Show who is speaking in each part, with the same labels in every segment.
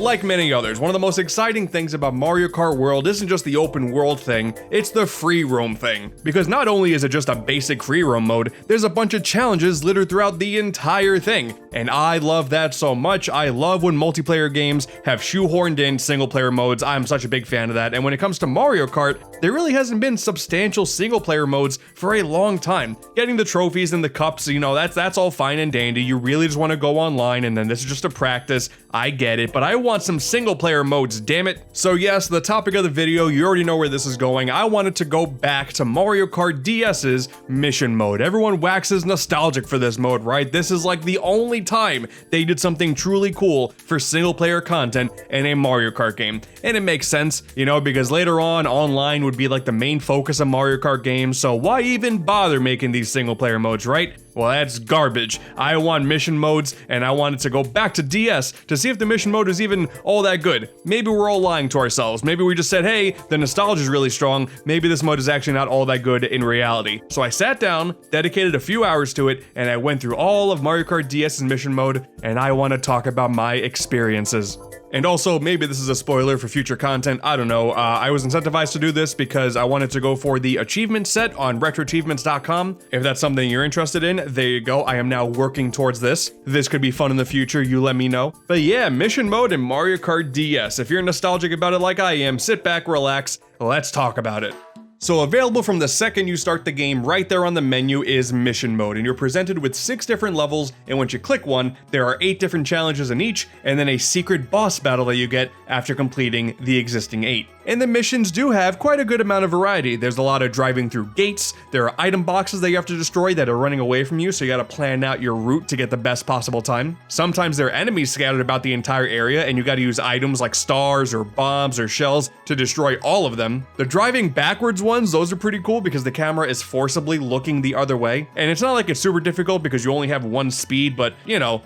Speaker 1: Like many others, one of the most exciting things about Mario Kart World isn't just the open world thing, it's the free roam thing. Because not only is it just a basic free roam mode, there's a bunch of challenges littered throughout the entire thing. And I love that so much. I love when multiplayer games have shoehorned in single player modes. I'm such a big fan of that. And when it comes to Mario Kart, there really hasn't been substantial single player modes for a long time. Getting the trophies and the cups, that's all fine and dandy. You really just want to go online and then this is just a practice. I get it, but I want some single player modes, damn it. So yes, the topic of the video, you already know where this is going. I wanted to go back to Mario Kart DS's mission mode. Everyone waxes nostalgic for this mode, right? This is like the only time they did something truly cool for single player content in a Mario Kart game. And it makes sense, because later on, online would be like the main focus of Mario Kart games, so why even bother making these single player modes, right? Well, that's garbage. I want mission modes, and I wanted to go back to DS to see if the mission mode is even all that good. Maybe we're all lying to ourselves. Maybe we just said, hey, the nostalgia is really strong. Maybe this mode is actually not all that good in reality. So I sat down, dedicated a few hours to it, and I went through all of Mario Kart DS's mission mode, and I want to talk about my experiences. And also, maybe this is a spoiler for future content, I don't know. I was incentivized to do this because I wanted to go for the achievement set on retroachievements.com. If that's something you're interested in, there you go. I am now working towards this. This could be fun in the future, you let me know. But yeah, mission mode in Mario Kart DS. If you're nostalgic about it like I am, sit back, relax, let's talk about it. So available from the second you start the game, right there on the menu is Mission Mode, and you're presented with 6 different levels, and once you click one, there are 8 different challenges in each, and then a secret boss battle that you get after completing the existing 8. And the missions do have quite a good amount of variety. There's a lot of driving through gates, there are item boxes that you have to destroy that are running away from you, so you gotta plan out your route to get the best possible time. Sometimes there are enemies scattered about the entire area, and you gotta use items like stars or bombs or shells to destroy all of them. The driving backwards ones, those are pretty cool because the camera is forcibly looking the other way. And it's not like it's super difficult because you only have one speed, but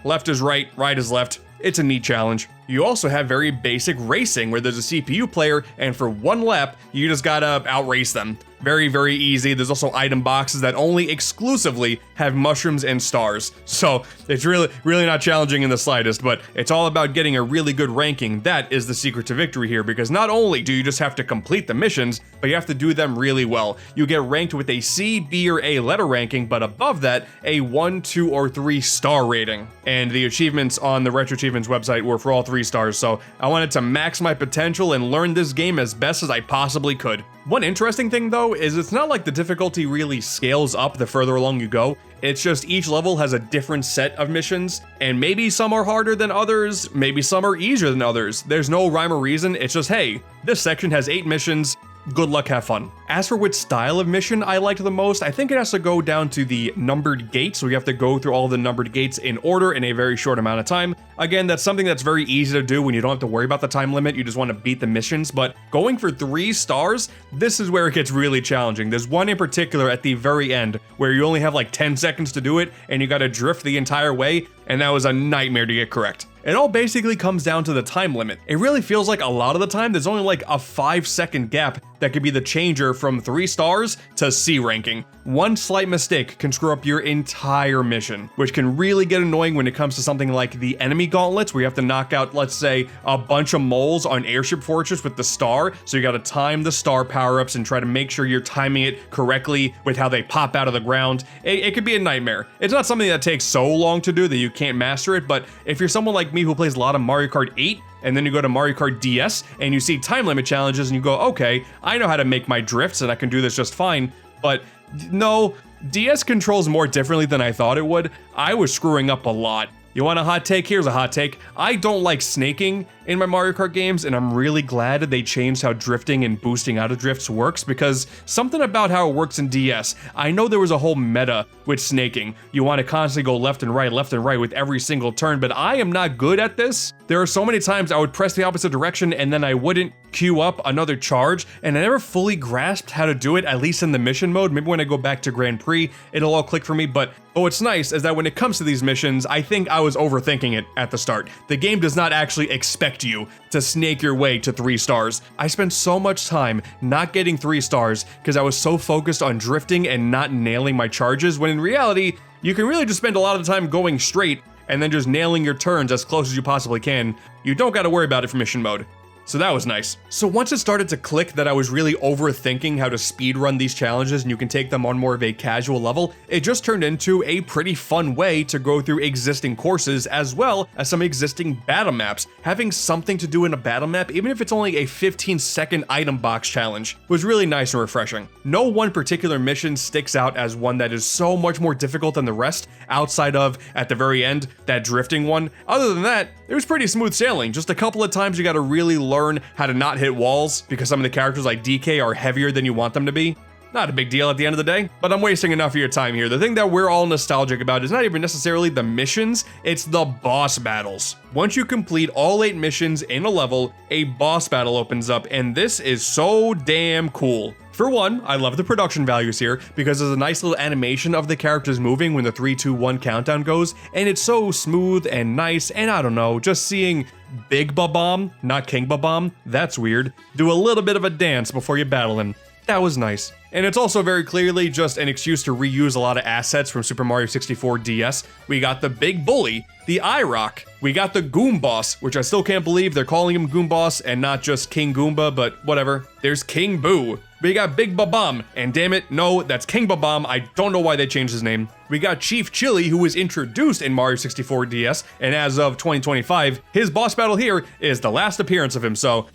Speaker 1: left is right, right is left. It's a neat challenge. You also have very basic racing where there's a CPU player and for one lap, you just gotta outrace them. Very, very easy. There's also item boxes that only exclusively have mushrooms and stars. So it's really not challenging in the slightest, but it's all about getting a really good ranking. That is the secret to victory here, because not only do you just have to complete the missions, but you have to do them really well. You get ranked with a C, B, or A letter ranking, but above that, a 1, 2, or 3 star rating. And the achievements on the Retro Achievements website were for all 3 stars, so I wanted to max my potential and learn this game as best as I possibly could. One interesting thing though is it's not like the difficulty really scales up the further along you go. It's just each level has a different set of missions, and maybe some are harder than others, maybe some are easier than others. There's no rhyme or reason, it's just, hey, this section has 8 missions, good luck, have fun. As for which style of mission I liked the most, I think it has to go down to the numbered gates, so you have to go through all the numbered gates in order in a very short amount of time. Again, that's something that's very easy to do when you don't have to worry about the time limit, you just want to beat the missions, but going for 3 stars, this is where it gets really challenging. There's one in particular at the very end, where you only have like 10 seconds to do it, and you gotta drift the entire way, and that was a nightmare to get correct. It all basically comes down to the time limit. It really feels like a lot of the time there's only like a 5-second gap that could be the changer from 3 stars to C ranking. One slight mistake can screw up your entire mission, which can really get annoying when it comes to something like the enemy gauntlets, where you have to knock out, let's say, a bunch of moles on Airship Fortress with the star, so you gotta time the star power-ups and try to make sure you're timing it correctly with how they pop out of the ground. It could be a nightmare. It's not something that takes so long to do that you can't master it, but if you're someone like me who plays a lot of Mario Kart 8, and then you go to Mario Kart DS, and you see time limit challenges, and you go, okay, I know how to make my drifts, and I can do this just fine, but no, DS controls more differently than I thought it would. I was screwing up a lot. You want a hot take? Here's a hot take. I don't like snaking in my Mario Kart games, and I'm really glad they changed how drifting and boosting out of drifts works, because something about how it works in DS, I know there was a whole meta with snaking. You want to constantly go left and right with every single turn, but I am not good at this. There are so many times I would press the opposite direction and then I wouldn't queue up another charge, and I never fully grasped how to do it, at least in the mission mode. Maybe when I go back to Grand Prix, it'll all click for me, but what's nice is that when it comes to these missions, I think I was overthinking it at the start. The game does not actually expect you to snake your way to 3 stars. I spent so much time not getting 3 stars because I was so focused on drifting and not nailing my charges, when in reality, you can really just spend a lot of the time going straight and then just nailing your turns as close as you possibly can. You don't gotta worry about it for mission mode. So that was nice. So once it started to click that I was really overthinking how to speedrun these challenges and you can take them on more of a casual level, it just turned into a pretty fun way to go through existing courses as well as some existing battle maps. Having something to do in a battle map, even if it's only a 15-second item box challenge, was really nice and refreshing. No one particular mission sticks out as one that is so much more difficult than the rest, outside of, at the very end, that drifting one. Other than that, it was pretty smooth sailing. Just a couple of times you gotta really learn how to not hit walls because some of the characters like DK are heavier than you want them to be. Not a big deal at the end of the day, but I'm wasting enough of your time here. The thing that we're all nostalgic about is not even necessarily the missions, it's the boss battles. Once you complete all 8 missions in a level, a boss battle opens up, and this is so damn cool. For one, I love the production values here because there's a nice little animation of the characters moving when the 3, 2, 1 countdown goes, and it's so smooth and nice, and I don't know, just seeing Big Babam, not King Babam, that's weird, do a little bit of a dance before you battle him. That was nice. And it's also very clearly just an excuse to reuse a lot of assets from Super Mario 64 DS. We got the Big Bully, the I-Rock, we got the Goom Boss, which I still can't believe they're calling him Goom Boss and not just King Goomba, but whatever. There's King Boo. We got Big Babam, and damn it, no, that's King Babam, I don't know why they changed his name. We got Chief Chili, who was introduced in Mario 64 DS, and as of 2025, his boss battle here is the last appearance of him, so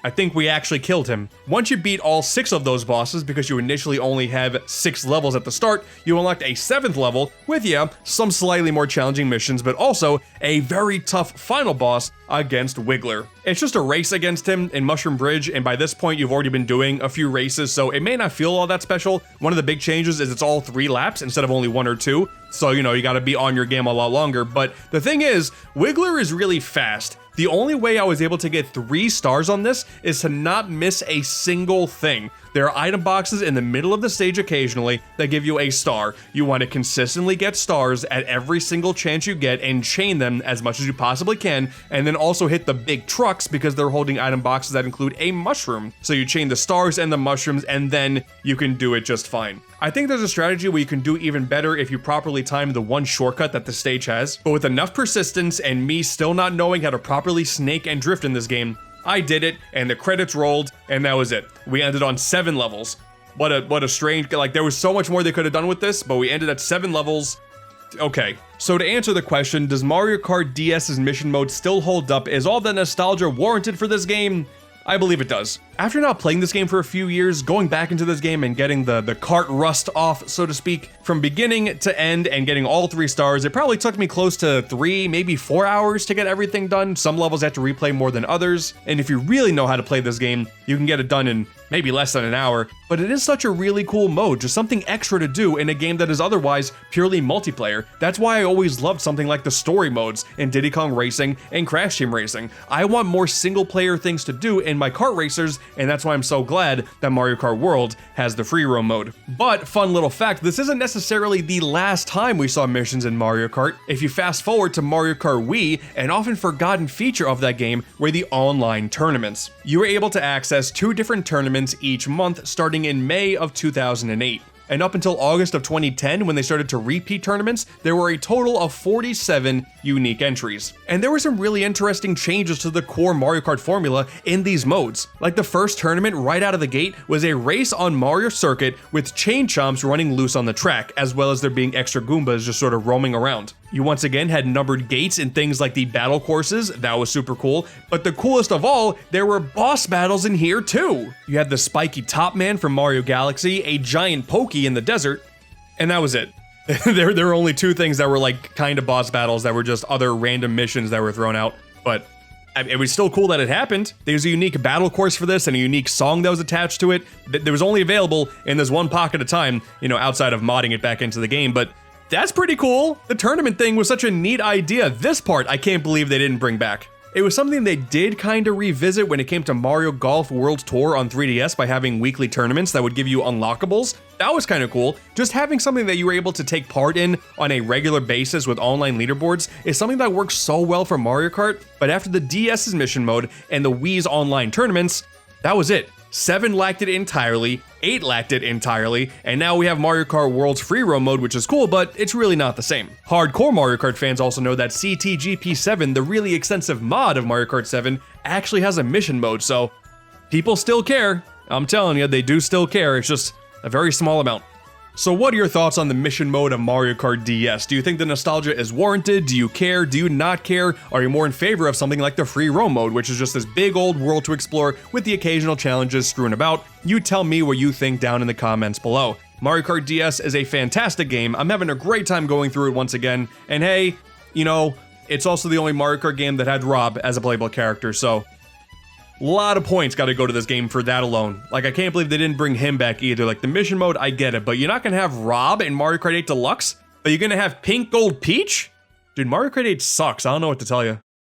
Speaker 1: I think we actually killed him. Once you beat all 6 of those bosses, because you initially only have 6 levels at the start, you unlocked a 7th level with, yeah, some slightly more challenging missions, but also a very tough final boss against Wiggler. It's just a race against him in Mushroom Bridge, and by this point you've already been doing a few races, so it may not feel all that special. One of the big changes is it's all 3 laps instead of only 1 or 2, so you know, you gotta be on your game a lot longer, but the thing is, Wiggler is really fast. The only way I was able to get 3 stars on this is to not miss a single thing. There are item boxes in the middle of the stage occasionally that give you a star. You want to consistently get stars at every single chance you get and chain them as much as you possibly can, and then also hit the big trucks because they're holding item boxes that include a mushroom. So you chain the stars and the mushrooms, and then you can do it just fine. I think there's a strategy where you can do even better if you properly time the one shortcut that the stage has, but with enough persistence and me still not knowing how to properly snake and drift in this game, I did it, and the credits rolled, and that was it. We ended on 7 levels. What a strange, like, there was so much more they could have done with this, but we ended at 7 levels. Okay, so to answer the question, does Mario Kart DS's mission mode still hold up? Is all the nostalgia warranted for this game? I believe it does. After not playing this game for a few years, going back into this game and getting the kart rust off, so to speak, from beginning to end and getting all 3 stars, it probably took me close to 3, maybe 4 hours to get everything done. Some levels have to replay more than others, and if you really know how to play this game, you can get it done in maybe less than an hour, but it is such a really cool mode, just something extra to do in a game that is otherwise purely multiplayer. That's why I always loved something like the story modes in Diddy Kong Racing and Crash Team Racing. I want more single player things to do in my kart racers, and that's why I'm so glad that Mario Kart World has the free roam mode. But fun little fact, this isn't necessarily the last time we saw missions in Mario Kart. If you fast forward to Mario Kart Wii, an often forgotten feature of that game were the online tournaments. You were able to access 2 different tournaments each month starting in May of 2008. And up until August of 2010, when they started to repeat tournaments, there were a total of 47 unique entries. And there were some really interesting changes to the core Mario Kart formula in these modes. Like the first tournament right out of the gate was a race on Mario Circuit with chain chomps running loose on the track, as well as there being extra Goombas just sort of roaming around. You once again had numbered gates in things like the battle courses, that was super cool, but the coolest of all, there were boss battles in here too! You had the spiky top man from Mario Galaxy, a giant Pokey in the desert, and that was it. There were only 2 things that were like kind of boss battles that were just other random missions that were thrown out, but it was still cool that it happened. There's a unique battle course for this and a unique song that was attached to it. That was only available in this one pocket at a time, you know, outside of modding it back into the game, but that's pretty cool. The tournament thing was such a neat idea. This part, I can't believe they didn't bring back. It was something they did kind of revisit when it came to Mario Golf World Tour on 3DS by having weekly tournaments that would give you unlockables. That was kind of cool. Just having something that you were able to take part in on a regular basis with online leaderboards is something that works so well for Mario Kart, but after the DS's mission mode and the Wii's online tournaments, that was it. 7 lacked it entirely. 8 lacked it entirely, and now we have Mario Kart World's free roam mode, which is cool, but it's really not the same. Hardcore Mario Kart fans also know that CTGP7, the really extensive mod of Mario Kart 7, actually has a mission mode, so people still care. I'm telling you, they do still care, it's just a very small amount. So what are your thoughts on the mission mode of Mario Kart DS? Do you think the nostalgia is warranted? Do you care? Do you not care? Are you more in favor of something like the free roam mode, which is just this big old world to explore with the occasional challenges strewn about? You tell me what you think down in the comments below. Mario Kart DS is a fantastic game. I'm having a great time going through it once again. And hey, you know, it's also the only Mario Kart game that had Rob as a playable character, so a lot of points gotta go to this game for that alone. Like, I can't believe they didn't bring him back either. Like, the mission mode, I get it, but you're not gonna have Rob in Mario Kart 8 Deluxe? Are you gonna have Pink Gold Peach? Dude, Mario Kart 8 sucks, I don't know what to tell you.